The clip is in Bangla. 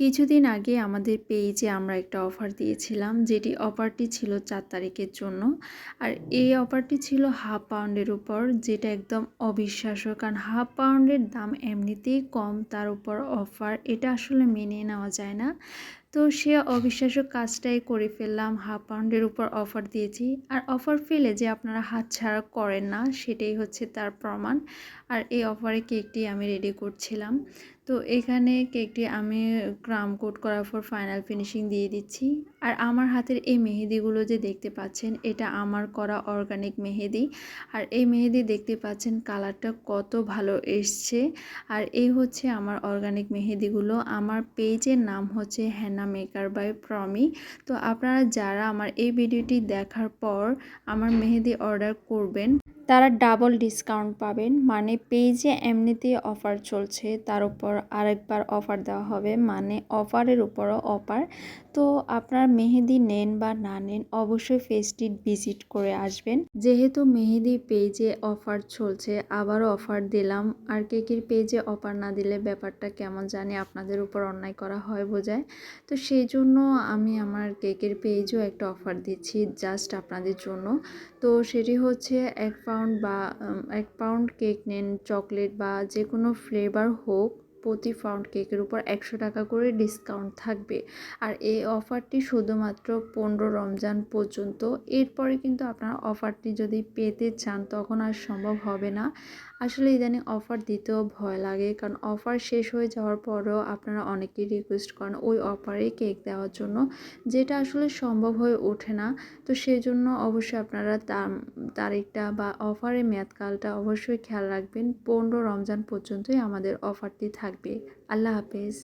কিছুদিন আগে আমাদের পেজে আমরা একটা অফার দিয়েছিলাম, যেটি অফারটি ছিল 4 তারিখের জন্য। আর এই অফারটি ছিল হাফ পাউন্ডের উপর, যেটা একদম অবিশ্বাস্য। কারণ হাফ পাউন্ডের দাম এমনিতেই কম, তার উপর অফার, এটা আসলে মেনে নেওয়া যায় না। তো সে অবিশ্বাস্য কাজটাই করে ফেললাম, হাফ পাউন্ডের উপর অফার দিয়েছি। আর অফার ফেলে যে আপনারা হাতছাড়া করেন না, সেটাই হচ্ছে তার প্রমাণ। আর এই অফারে কেকটি আমি রেডি করছিলাম। তো এখানে কেকটি আমি ক্রাম কোট করার পর ফাইনাল ফিনিশিং দিয়ে দিচ্ছি। আর আমার হাতের এই মেহেদিগুলো যে দেখতে পাচ্ছেন, এটা আমার করা অর্গানিক মেহেদি। আর এই মেহেদি দেখতে পাচ্ছেন কালারটা কত ভালো এসছে। আর এই হচ্ছে আমার অর্গানিক মেহেদিগুলো। আমার পেজের নাম হচ্ছে হেনা মেকার বাই প্রমি। তো আপনারা যারা আমার এই ভিডিওটি দেখার পর আমার মেহেদি অর্ডার করবেন, তারা ডাবল ডিসকাউন্ট পাবেন। মানে পেজে এমনিতেই অফার চলছে, তার উপর আরেকবার অফার দেওয়া হবে, মানে অফারের উপরও অফার। তো আপনার মেহেদি নেন বা না নেন, অবশ্যই পেজটি ভিজিট করে আসবেন। যেহেতু মেহেদি পেজে অফার চলছে, আবারও অফার দিলাম। আর কেকের পেজে অফার না দিলে ব্যাপারটা কেমন জানি আপনাদের উপর অন্যায় করা হয় বোঝায়। তো সেই জন্য আমি আমার কেকের পেজেও একটা অফার দিচ্ছি জাস্ট আপনাদের জন্য। তো সেটি হচ্ছে 1 পাউন্ড কেক নেন, চকলেট বা যে কোনো ফ্লেভার হোক, প্রতি পাউন্ড কেকের উপর 100 টাকা করে ডিসকাউন্ট থাকবে। আর এই অফারটি শুধুমাত্র 15 রমজান পর্যন্ত। এরপরে কিন্তু আপনারা অফারটি যদি পেতে চান, তখন আর সম্ভব হবে না। আসলে ইদানিং অফার দিতেও ভয় লাগে, কারণ অফার শেষ হয়ে যাওয়ার পরেও আপনারা অনেকেই রিকোয়েস্ট করেন ওই অফারে কেক দেওয়ার জন্য, যেটা আসলে সম্ভব হয়ে ওঠে না। তো সেই জন্য অবশ্যই আপনারা তারিখটা বা অফারের মেয়াদকালটা অবশ্যই খেয়াল রাখবেন। 15 রমজান পর্যন্তই আমাদের অফারটি থাকবে। আল্লাহ হাফেজ।